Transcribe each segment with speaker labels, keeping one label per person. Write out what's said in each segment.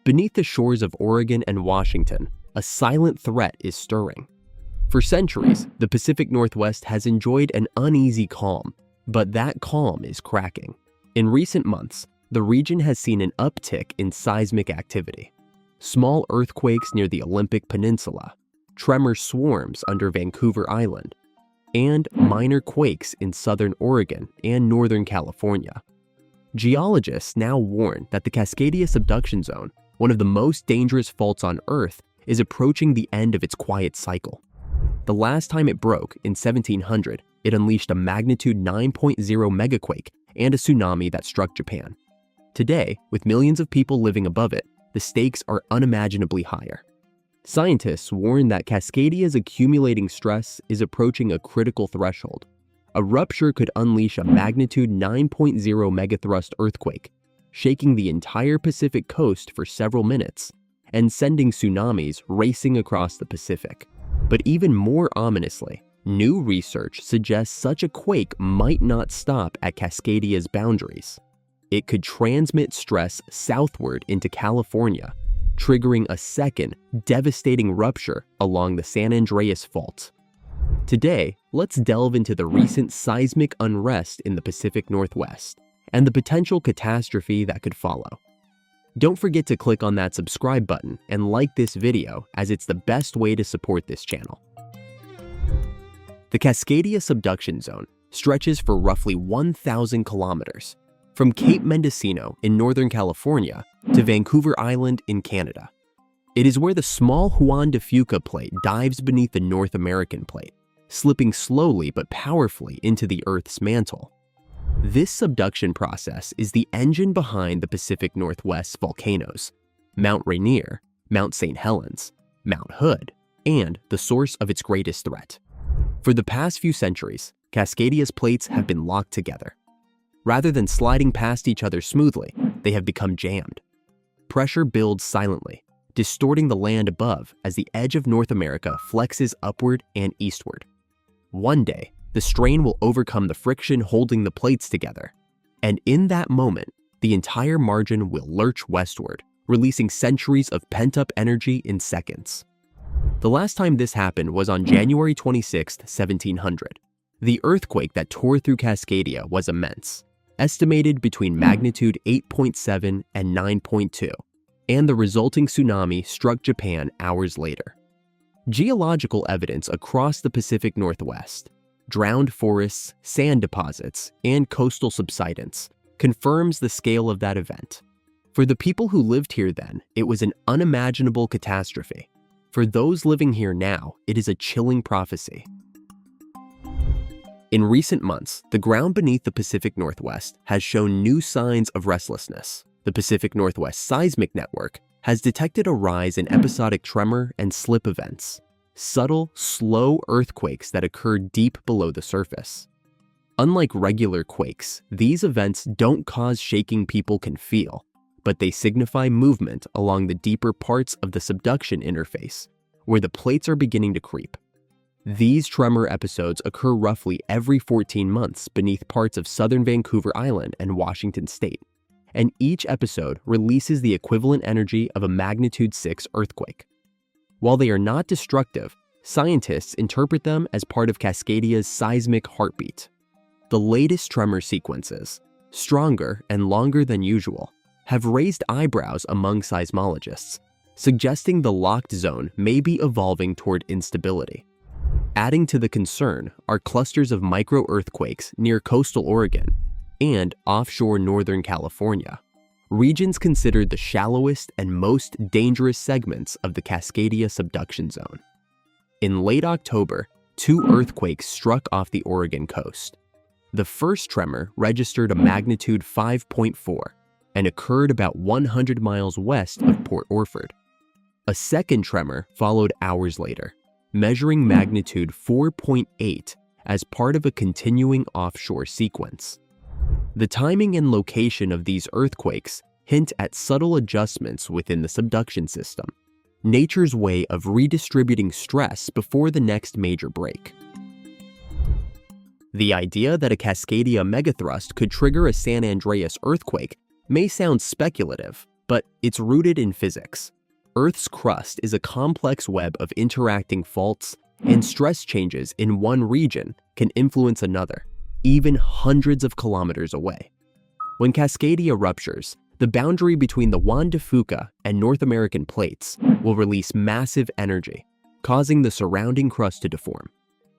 Speaker 1: Beneath the shores of Oregon and Washington, a silent threat is stirring. For centuries, the Pacific Northwest has enjoyed an uneasy calm, but that calm is cracking. In recent months, the region has seen an uptick in seismic activity. Small earthquakes near the Olympic Peninsula, tremor swarms under Vancouver Island, and minor quakes in southern Oregon and northern California. Geologists now warn that the Cascadia Subduction Zone, one of the most dangerous faults on Earth, is approaching the end of its quiet cycle. The last time it broke, in 1700, it unleashed a magnitude 9.0 megaquake and a tsunami that struck Japan. Today, with millions of people living above it, the stakes are unimaginably higher. Scientists warn that Cascadia's accumulating stress is approaching a critical threshold. A rupture could unleash a magnitude 9.0 megathrust earthquake, shaking the entire Pacific coast for several minutes and sending tsunamis racing across the Pacific. But even more ominously, new research suggests such a quake might not stop at Cascadia's boundaries. It could transmit stress southward into California, triggering a second, devastating rupture along the San Andreas Fault. Today, let's delve into the recent seismic unrest in the Pacific Northwest and the potential catastrophe that could follow. Don't forget to click on that subscribe button and like this video, as it's the best way to support this channel. The Cascadia Subduction Zone stretches for roughly 1,000 kilometers, from Cape Mendocino in Northern California to Vancouver Island in Canada. It is where the small Juan de Fuca plate dives beneath the North American plate, slipping slowly but powerfully into the Earth's mantle. This subduction process is the engine behind the Pacific Northwest's volcanoes, Mount Rainier, Mount St. Helens, Mount Hood, and the source of its greatest threat. For the past few centuries, Cascadia's plates have been locked together. Rather than sliding past each other smoothly, they have become jammed. Pressure builds silently, distorting the land above as the edge of North America flexes upward and eastward. One day, the strain will overcome the friction holding the plates together, and in that moment, the entire margin will lurch westward, releasing centuries of pent-up energy in seconds. The last time this happened was on January 26, 1700. The earthquake that tore through Cascadia was immense, estimated between magnitude 8.7 and 9.2, and the resulting tsunami struck Japan hours later. Geological evidence across the Pacific Northwest, drowned forests, sand deposits, and coastal subsidence confirms the scale of that event. For the people who lived here then, it was an unimaginable catastrophe. For those living here now, it is a chilling prophecy. In recent months, the ground beneath the Pacific Northwest has shown new signs of restlessness. The Pacific Northwest Seismic Network has detected a rise in episodic tremor and slip events, subtle, slow earthquakes that occur deep below the surface. Unlike regular quakes, these events don't cause shaking people can feel, but they signify movement along the deeper parts of the subduction interface, where the plates are beginning to creep. These tremor episodes occur roughly every 14 months beneath parts of southern Vancouver Island and Washington State, and each episode releases the equivalent energy of a magnitude 6 earthquake. While they are not destructive, scientists interpret them as part of Cascadia's seismic heartbeat. The latest tremor sequences, stronger and longer than usual, have raised eyebrows among seismologists, suggesting the locked zone may be evolving toward instability. Adding to the concern are clusters of micro-earthquakes near coastal Oregon and offshore Northern California, regions considered the shallowest and most dangerous segments of the Cascadia Subduction Zone. In late October, 2 earthquakes struck off the Oregon coast. The first tremor registered a magnitude 5.4 and occurred about 100 miles west of Port Orford. A second tremor followed hours later, measuring magnitude 4.8 as part of a continuing offshore sequence. The timing and location of these earthquakes hint at subtle adjustments within the subduction system, nature's way of redistributing stress before the next major break. The idea that a Cascadia megathrust could trigger a San Andreas earthquake may sound speculative, but it's rooted in physics. Earth's crust is a complex web of interacting faults, and stress changes in one region can influence another, even hundreds of kilometers away. When Cascadia ruptures, the boundary between the Juan de Fuca and North American plates will release massive energy, causing the surrounding crust to deform.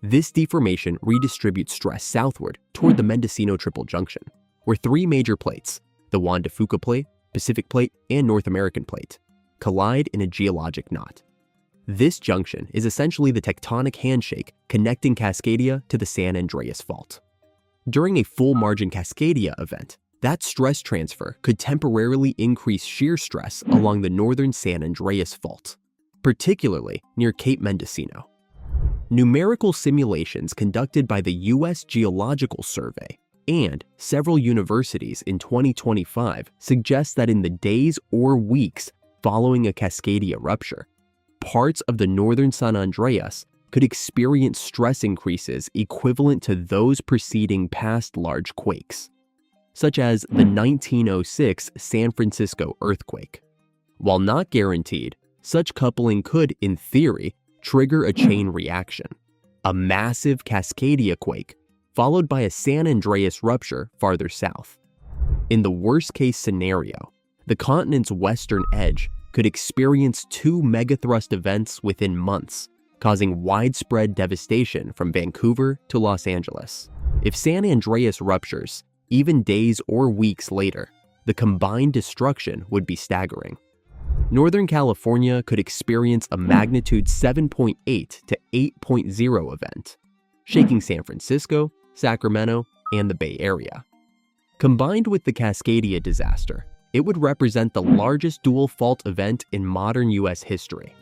Speaker 1: This deformation redistributes stress southward toward the Mendocino Triple Junction, where three major plates, the Juan de Fuca plate, Pacific plate, and North American plate, collide in a geologic knot. This junction is essentially the tectonic handshake connecting Cascadia to the San Andreas Fault. During a full margin Cascadia event, that stress transfer could temporarily increase shear stress along the northern San Andreas Fault, particularly near Cape Mendocino. Numerical simulations conducted by the U.S. Geological Survey and several universities in 2025 suggest that in the days or weeks following a Cascadia rupture, parts of the northern San Andreas could experience stress increases equivalent to those preceding past large quakes, such as the 1906 San Francisco earthquake. While not guaranteed, such coupling could, in theory, trigger a chain reaction, a massive Cascadia quake, followed by a San Andreas rupture farther south. In the worst-case scenario, the continent's western edge could experience two megathrust events within months, causing widespread devastation from Vancouver to Los Angeles. If San Andreas ruptures, even days or weeks later, the combined destruction would be staggering. Northern California could experience a magnitude 7.8 to 8.0 event, shaking San Francisco, Sacramento, and the Bay Area. Combined with the Cascadia disaster, it would represent the largest dual fault event in modern U.S. history.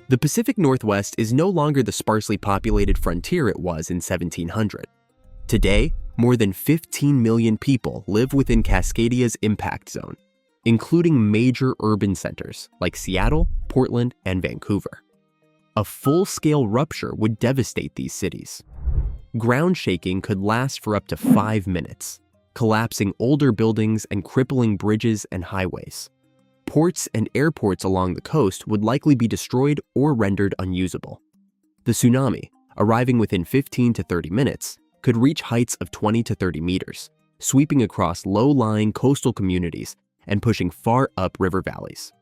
Speaker 1: The Pacific Northwest is no longer the sparsely populated frontier it was in 1700. Today, more than 15 million people live within Cascadia's impact zone, including major urban centers like Seattle, Portland, and Vancouver. A full-scale rupture would devastate these cities. Ground shaking could last for up to 5 minutes, collapsing older buildings and crippling bridges and highways. Ports and airports along the coast would likely be destroyed or rendered unusable. The tsunami, arriving within 15 to 30 minutes, could reach heights of 20 to 30 meters, sweeping across low-lying coastal communities and pushing far up river valleys.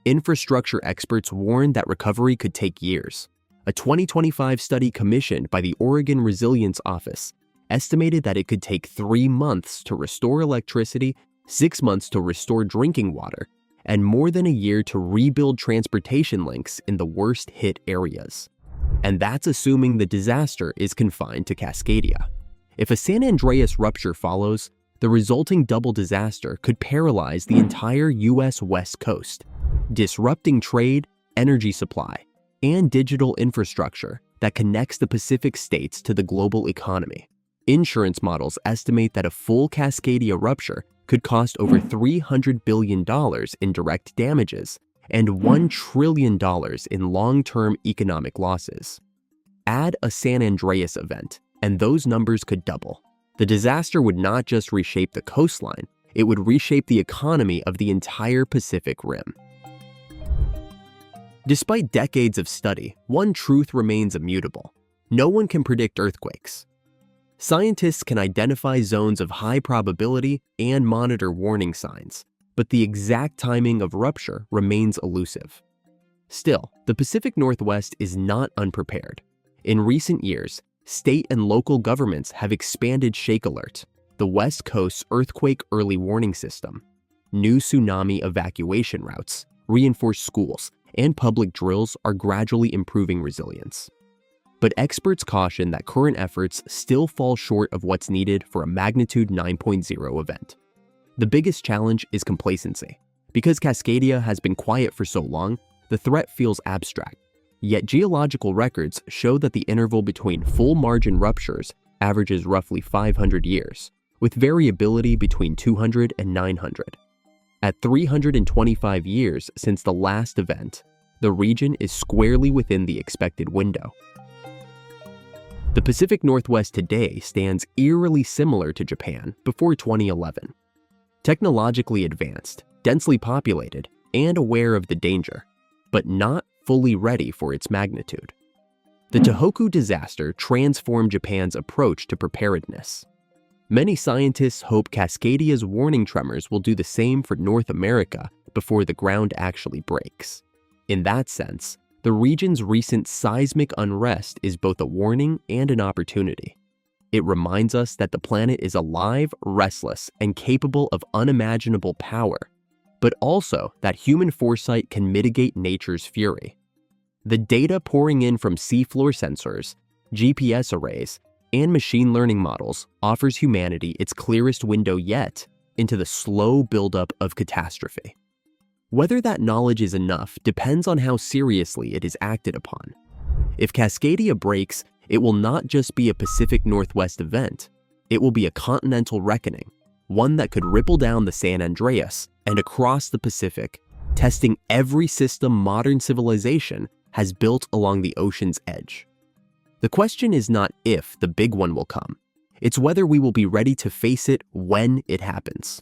Speaker 1: Infrastructure experts warned that recovery could take years. A 2025 study commissioned by the Oregon Resilience Office estimated that it could take 3 months to restore electricity, 6 months to restore drinking water, and more than a year to rebuild transportation links in the worst-hit areas. And that's assuming the disaster is confined to Cascadia. If a San Andreas rupture follows, the resulting double disaster could paralyze the entire U.S. West Coast, disrupting trade, energy supply, and digital infrastructure that connects the Pacific states to the global economy. Insurance models estimate that a full Cascadia rupture could cost over $300 billion in direct damages and $1 trillion in long-term economic losses. Add a San Andreas event, and those numbers could double. The disaster would not just reshape the coastline, it would reshape the economy of the entire Pacific Rim. Despite decades of study, one truth remains immutable. No one can predict earthquakes. Scientists can identify zones of high probability and monitor warning signs, but the exact timing of rupture remains elusive. Still, the Pacific Northwest is not unprepared. In recent years, state and local governments have expanded Shake Alert, the West Coast's earthquake early warning system. New tsunami evacuation routes, reinforced schools, and public drills are gradually improving resilience. But experts caution that current efforts still fall short of what's needed for a magnitude 9.0 event. The biggest challenge is complacency. Because Cascadia has been quiet for so long, the threat feels abstract. Yet geological records show that the interval between full margin ruptures averages roughly 500 years, with variability between 200 and 900. At 325 years since the last event, the region is squarely within the expected window. The Pacific Northwest today stands eerily similar to Japan before 2011. technologically advanced, densely populated, and aware of the danger, but not fully ready for its magnitude. The Tohoku disaster transformed Japan's approach to preparedness. Many scientists hope Cascadia's warning tremors will do the same for North America before the ground actually breaks. In that sense, the region's recent seismic unrest is both a warning and an opportunity. It reminds us that the planet is alive, restless, and capable of unimaginable power, but also that human foresight can mitigate nature's fury. The data pouring in from seafloor sensors, GPS arrays, and machine learning models offers humanity its clearest window yet into the slow buildup of catastrophe. Whether that knowledge is enough depends on how seriously it is acted upon. If Cascadia breaks, it will not just be a Pacific Northwest event, it will be a continental reckoning, one that could ripple down the San Andreas and across the Pacific, testing every system modern civilization has built along the ocean's edge. The question is not if the big one will come, it's whether we will be ready to face it when it happens.